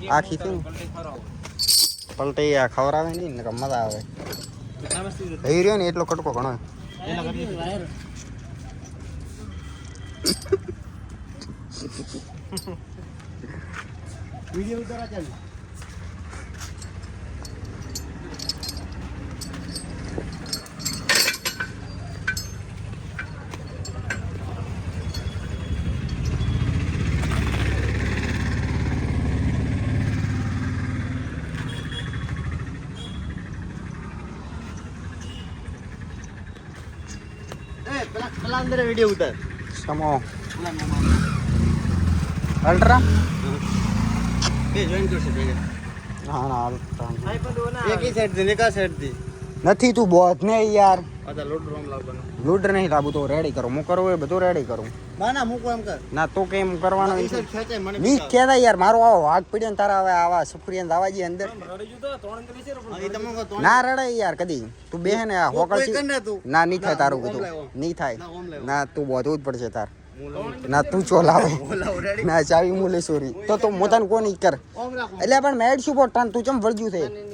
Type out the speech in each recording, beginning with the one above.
આખી છે પલટી આ ખવડાવે નહીં ને મજા આવે એ રહ્યો ને એટલો કટકો ઘણો વિડિયો ઉતારા ચાલુ પેલા અંદર વિડિયો ઉતાર સમો અલ્ટ્રા બે જોઈન કરશે ભેગા હા ના અલ્ટ્રા એક સાઈડ થી નિકા સાઈડ થી નથી તું બોધ ને યાર આતા લોડ રોમ લાવવાનો લૂડર નહીં લાવું તો રેડી કરું હું કરવું એ બધું રેડી કરું ના ના મૂકો એમ કર ના તો કેમ કરવાનું ઈ સાઈડ ખેંચે મને ની કેદા યાર મારો આવો વાઘ પડ્યો ને તારા હવે આવા સફરિયાન આવા જી અંદર ઈ તમે કો તો ના રડાય યાર કદી તું બે ને આ હોકળ કર ને તું ના નહીં થાય તારું કીધું નહીં થાય ના તું બોધવું જ પડશે તાર ના તું ચોલ આવે ના ચાવી મુલે સોરી તો મોતાન કોની કર એટલે પણ મેડ શું પોટાન તું ચમ વળજ્યું છે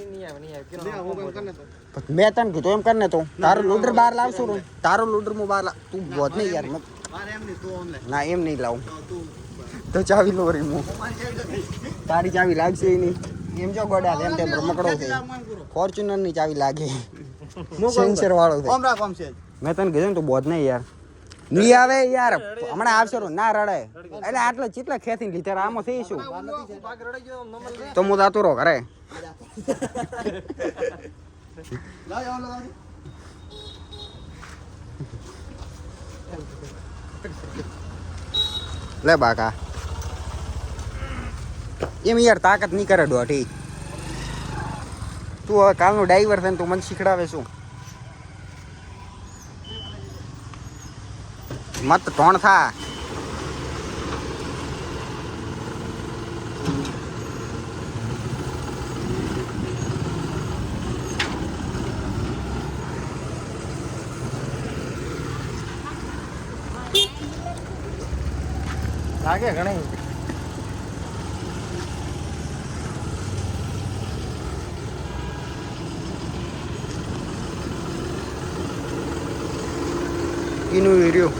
મેં તને કીધું એમ કર ને તો તારું લૂડર બહાર લાવશું ને તારું લૂડર હું બહાર તું બોધ નહીં યાર ના એમ નહીં લાવું તો ચાવી લો રી હું તારી ચાવી લાગશે નહીં એમ જો ગોડા એમ તેમ રમકડો છે ફોર્ચ્યુનર ની ચાવી લાગે સેન્સર વાળો છે ઓમ રાખ ઓમ છે મેં તને કીધું તું બોધ નહીં યાર નહીં આવે યાર હમણાં આવશે ના રડે એટલે આટલા ચેટલા ખેતી લીધા આમાં થઈ શું તો હું જાતો રહો ઘરે લે બાકા એમ યાર તાકાત નહીં કરે દોઢી તું હવે કાલનું ડ્રાઈવર છે ને તું મને શીખડાવે શું મત ટોણ થા લાગે ઘણી એનું વીડિયો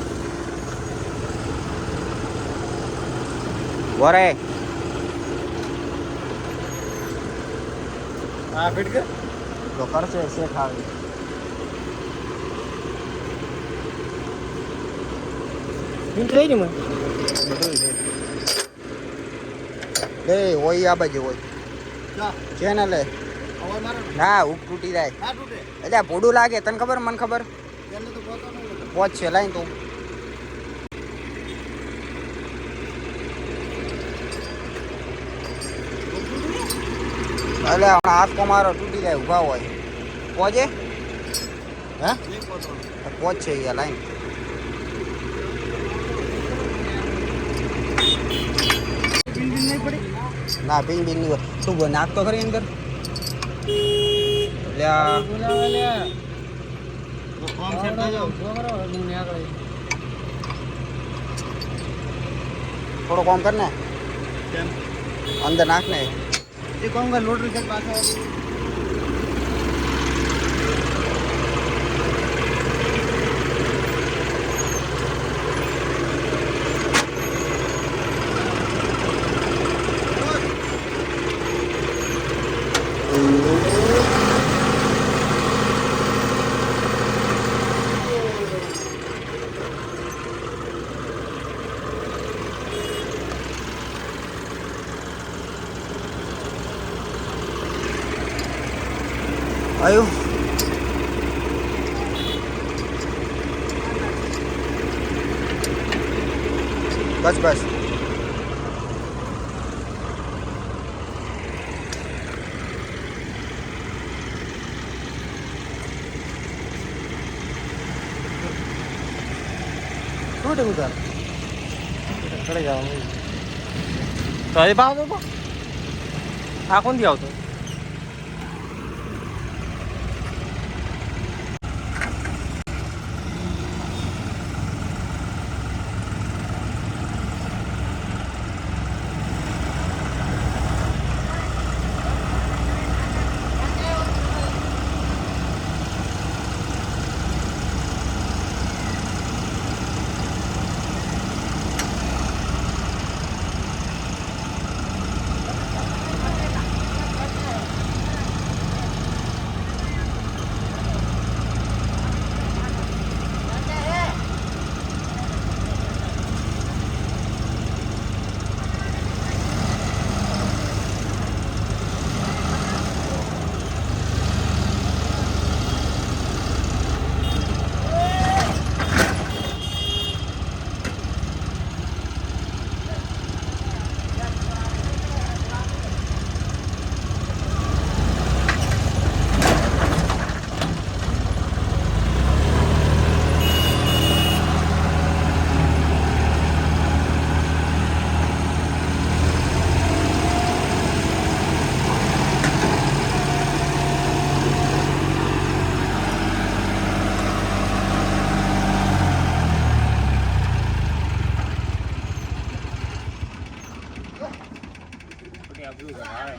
વરે હા ફિટ કર તો કરશે શેખ આવી ફિટ થઈ ને મને લે ઓય આ બાજુ હોય ચેનલ હે ના ઉપ તૂટી જાય ના તૂટે એટલે આ પોડું લાગે તને ખબર મને ખબર એને તો પોતો નહીં પહોંચ છે લાઈન તું એટલે હાથ મારો તૂટી જાય ઊભા હોય પહોંચે હે પહોંચ છે યાર લાઈન ના પિંગ બિંગ નહીં હોય તું નાખતો ખરી અંદર એટલે થોડો કામ કર ને અંદર નાખ ને એ કોમ કર લોડ રીચેક પાછો આવ્યું બસ બસ શું ટેવું તાર ચડી જવાનું તો એ ભાવ તો આ કોણથી આવતો તું ઘર આવે